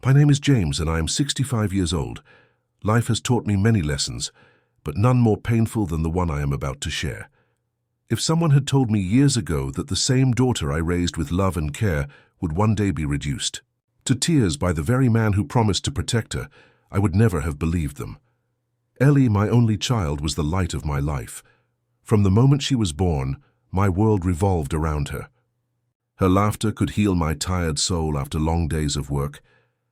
My name is James and I am 65 years old. Life has taught me many lessons, but none more painful than the one I am about to share. If someone had told me years ago that the same daughter I raised with love and care would one day be reduced to tears by the very man who promised to protect her, I would never have believed them. Elly, my only child, was the light of my life. From the moment she was born, my world revolved around her. Her laughter could heal my tired soul after long days of work,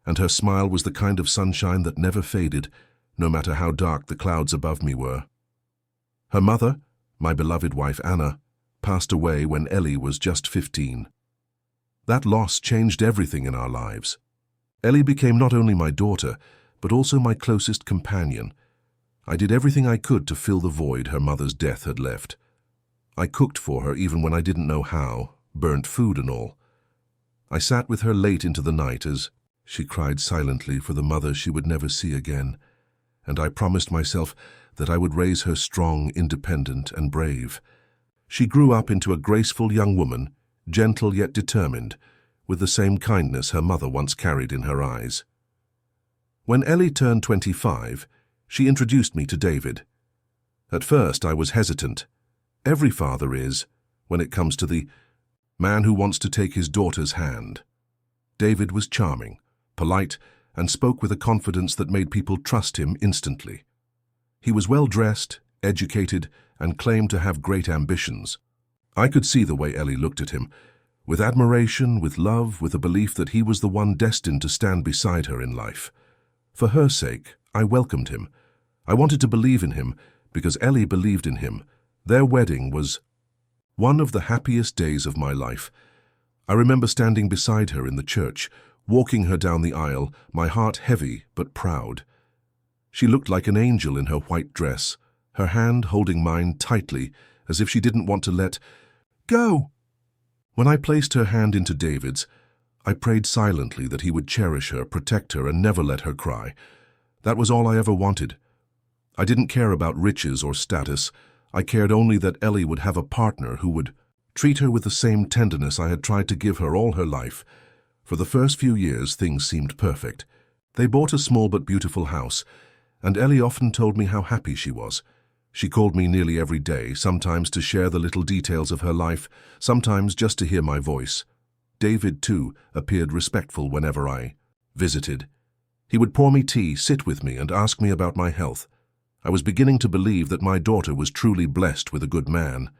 and her smile was the kind of sunshine that never faded, no matter how dark the clouds above me were. Her mother, my beloved wife Anna, passed away when Elly was just 15. That loss changed everything in our lives. Elly became not only my daughter, but also my closest companion. I did everything I could to fill the void her mother's death had left. I cooked for her even when I didn't know how, burnt food and all. I sat with her late into the night as she cried silently for the mother she would never see again, and I promised myself that I would raise her strong, independent, and brave. She grew up into a graceful young woman, gentle yet determined, with the same kindness her mother once carried in her eyes. When Elly turned 25, she introduced me to David. At first I was hesitant. Every father is, when it comes to the man who wants to take his daughter's hand. David was charming, polite, and spoke with a confidence that made people trust him instantly. He was well-dressed, educated, and claimed to have great ambitions. I could see the way Elly looked at him, with admiration, with love, with a belief that he was the one destined to stand beside her in life. For her sake, I welcomed him. I wanted to believe in him, because Elly believed in him. Their wedding was one of the happiest days of my life. I remember standing beside her in the church, walking her down the aisle, my heart heavy but proud. She looked like an angel in her white dress, her hand holding mine tightly, as if she didn't want to let go. When I placed her hand into David's, I prayed silently that he would cherish her, protect her, and never let her cry. That was all I ever wanted. I didn't care about riches or status. I cared only that Elly would have a partner who would treat her with the same tenderness I had tried to give her all her life. For the first few years, things seemed perfect. They bought a small but beautiful house, and Elly often told me how happy she was. She called me nearly every day, sometimes to share the little details of her life, sometimes just to hear my voice. David, too, appeared respectful whenever I visited. He would pour me tea, sit with me, and ask me about my health. I was beginning to believe that my daughter was truly blessed with a good man.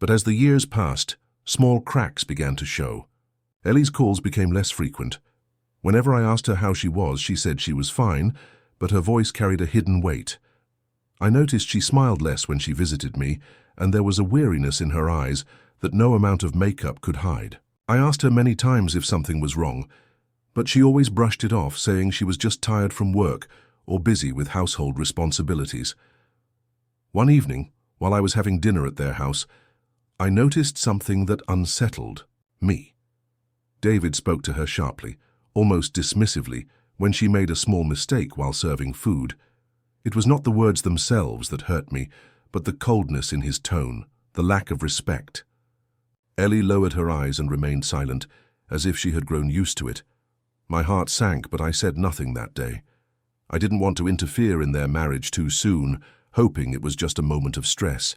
But as the years passed, small cracks began to show. Elly's calls became less frequent. Whenever I asked her how she was, she said she was fine, but her voice carried a hidden weight. I noticed she smiled less when she visited me, and there was a weariness in her eyes that no amount of makeup could hide. I asked her many times if something was wrong, but she always brushed it off, saying she was just tired from work or busy with household responsibilities. One evening, while I was having dinner at their house, I noticed something that unsettled me. David spoke to her sharply, almost dismissively, when she made a small mistake while serving food. It was not the words themselves that hurt me, but the coldness in his tone, the lack of respect. Elly lowered her eyes and remained silent, as if she had grown used to it. My heart sank, but I said nothing that day. I didn't want to interfere in their marriage too soon, hoping it was just a moment of stress.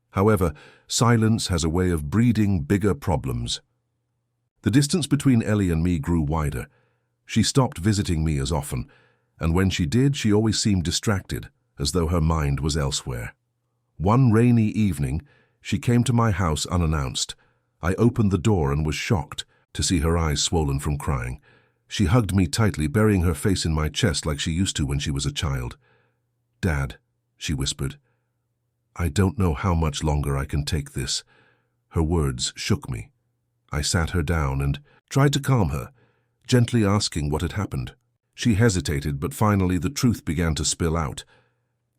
However, silence has a way of breeding bigger problems. The distance between Elly and me grew wider. She stopped visiting me as often, and when she did, she always seemed distracted, as though her mind was elsewhere. One rainy evening, she came to my house unannounced. I opened the door and was shocked to see her eyes swollen from crying. She hugged me tightly, burying her face in my chest like she used to when she was a child. "Dad," she whispered, "I don't know how much longer I can take this." Her words shook me. I sat her down and tried to calm her, gently asking what had happened. She hesitated, but finally the truth began to spill out.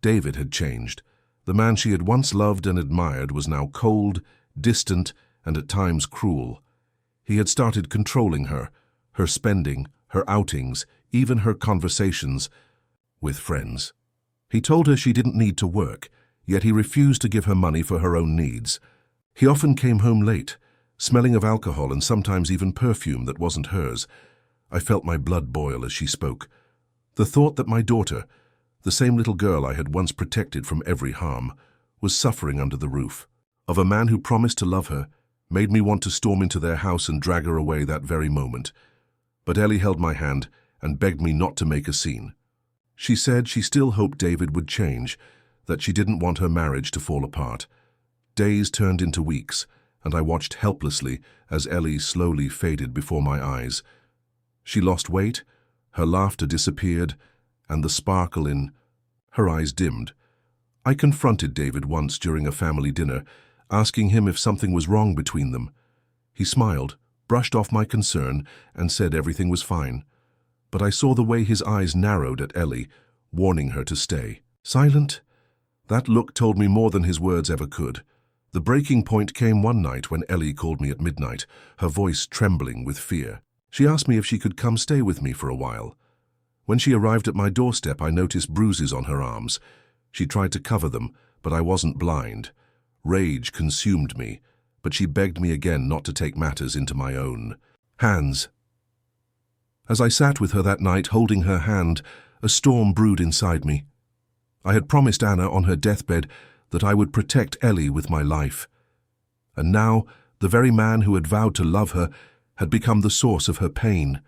David had changed. The man she had once loved and admired was now cold, distant, and at times cruel. He had started controlling her spending, her outings, even her conversations with friends. He told her she didn't need to work, yet he refused to give her money for her own needs. He often came home late, smelling of alcohol and sometimes even perfume that wasn't hers. I felt my blood boil as she spoke. The thought that my daughter, the same little girl I had once protected from every harm, was suffering under the roof of a man who promised to love her, made me want to storm into their house and drag her away that very moment. But Elly held my hand and begged me not to make a scene. She said she still hoped David would change, that she didn't want her marriage to fall apart. Days turned into weeks, and I watched helplessly as Elly slowly faded before my eyes. She lost weight, her laughter disappeared, and the sparkle in her eyes dimmed. I confronted David once during a family dinner, asking him if something was wrong between them. He smiled, brushed off my concern, and said everything was fine. But I saw the way his eyes narrowed at Elly, warning her to stay. Silent? That look told me more than his words ever could. The breaking point came one night when Elly called me at midnight, her voice trembling with fear. She asked me if she could come stay with me for a while. When she arrived at my doorstep, I noticed bruises on her arms. She tried to cover them, but I wasn't blind. Rage consumed me, but she begged me again not to take matters into my own hands. As I sat with her that night, holding her hand, a storm brewed inside me. I had promised Anna on her deathbed that I would protect Elly with my life. And now, the very man who had vowed to love her had become the source of her pain.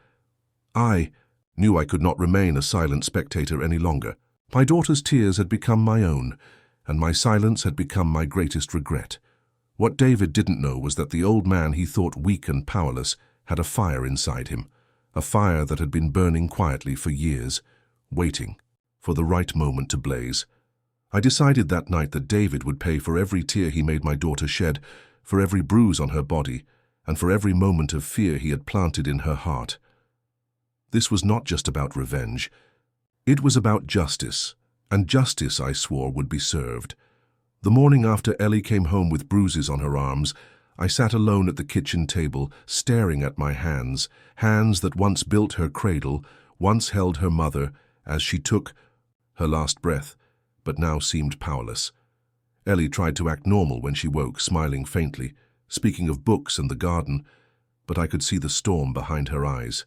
I knew I could not remain a silent spectator any longer. My daughter's tears had become my own, and my silence had become my greatest regret. What David didn't know was that the old man he thought weak and powerless had a fire inside him, a fire that had been burning quietly for years, waiting for the right moment to blaze. I decided that night that David would pay for every tear he made my daughter shed, for every bruise on her body, and for every moment of fear he had planted in her heart. This was not just about revenge. It was about justice, and justice, I swore, would be served. The morning after Elly came home with bruises on her arms, I sat alone at the kitchen table, staring at my hands, hands that once built her cradle, once held her mother as she took her last breath, but now seemed powerless. Elly tried to act normal when she woke, smiling faintly, speaking of books and the garden, but I could see the storm behind her eyes.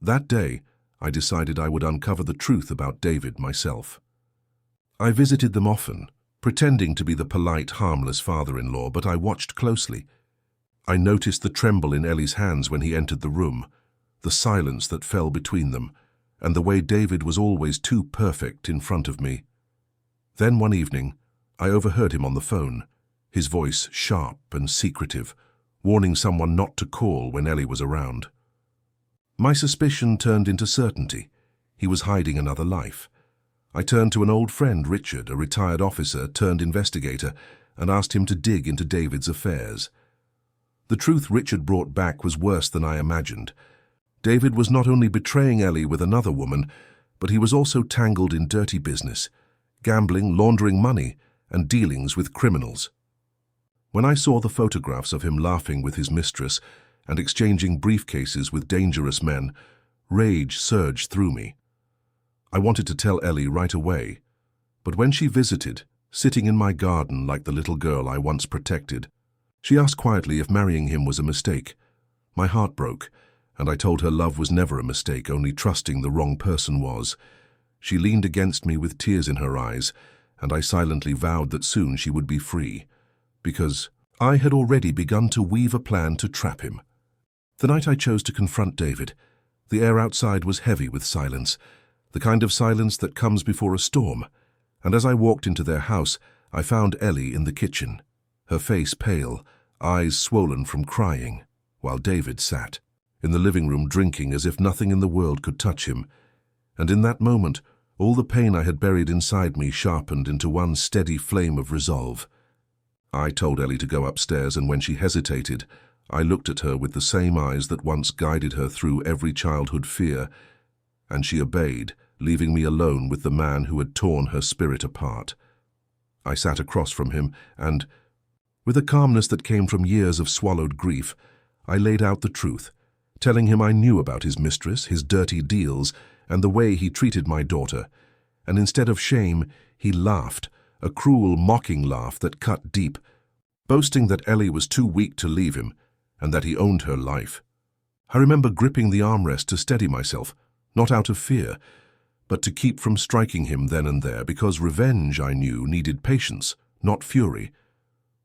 That day, I decided I would uncover the truth about David myself. I visited them often, pretending to be the polite, harmless father-in-law, but I watched closely. I noticed the tremble in Elly's hands when he entered the room, the silence that fell between them, and the way David was always too perfect in front of me. Then one evening, I overheard him on the phone, his voice sharp and secretive, warning someone not to call when Elly was around. My suspicion turned into certainty. He was hiding another life. I turned to an old friend, Richard, a retired officer turned investigator, and asked him to dig into David's affairs. The truth Richard brought back was worse than I imagined. David was not only betraying Elly with another woman, but he was also tangled in dirty business, gambling, laundering money, and dealings with criminals. When I saw the photographs of him laughing with his mistress and exchanging briefcases with dangerous men, rage surged through me. I wanted to tell Elly right away, but when she visited, sitting in my garden like the little girl I once protected, she asked quietly if marrying him was a mistake. My heart broke, and I told her love was never a mistake, only trusting the wrong person was. She leaned against me with tears in her eyes, and I silently vowed that soon she would be free, because I had already begun to weave a plan to trap him. The night I chose to confront David, the air outside was heavy with silence, the kind of silence that comes before a storm, and as I walked into their house, I found Elly in the kitchen, her face pale, eyes swollen from crying, while David sat in the living room drinking as if nothing in the world could touch him. And in that moment, all the pain I had buried inside me sharpened into one steady flame of resolve. I told Elly to go upstairs, and when she hesitated, I looked at her with the same eyes that once guided her through every childhood fear, and she obeyed, leaving me alone with the man who had torn her spirit apart. I sat across from him, and, with a calmness that came from years of swallowed grief, I laid out the truth, telling him I knew about his mistress, his dirty deals, and the way he treated my daughter, and instead of shame, he laughed, a cruel, mocking laugh that cut deep, boasting that Elly was too weak to leave him, and that he owned her life. I remember gripping the armrest to steady myself, not out of fear, but to keep from striking him then and there, because revenge, I knew, needed patience, not fury.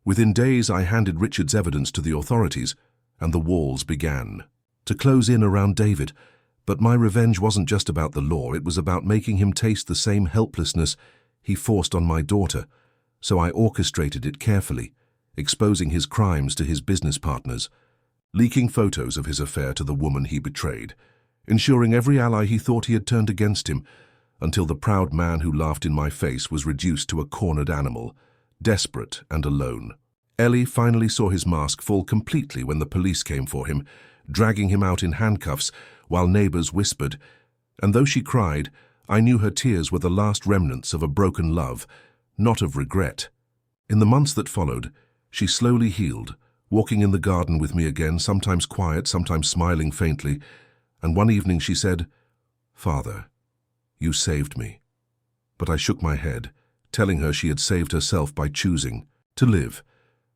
Within days, I handed Richard's evidence to the authorities, and the walls began to close in around David. But my revenge wasn't just about the law, it was about making him taste the same helplessness he forced on my daughter. So I orchestrated it carefully, exposing his crimes to his business partners, leaking photos of his affair to the woman he betrayed, ensuring every ally he thought he had turned against him, until the proud man who laughed in my face was reduced to a cornered animal, desperate and alone. Elly finally saw his mask fall completely when the police came for him, dragging him out in handcuffs while neighbors whispered, and though she cried, I knew her tears were the last remnants of a broken love, not of regret. In the months that followed, she slowly healed, walking in the garden with me again, sometimes quiet, sometimes smiling faintly, and one evening she said, "Father, you saved me." But I shook my head, telling her she had saved herself by choosing to live,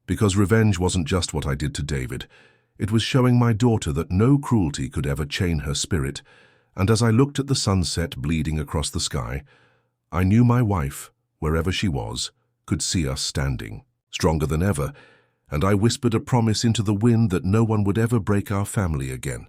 because revenge wasn't just what I did to David. It was showing my daughter that no cruelty could ever chain her spirit, and as I looked at the sunset bleeding across the sky, I knew my wife, wherever she was, could see us standing, stronger than ever, and I whispered a promise into the wind that no one would ever break our family again.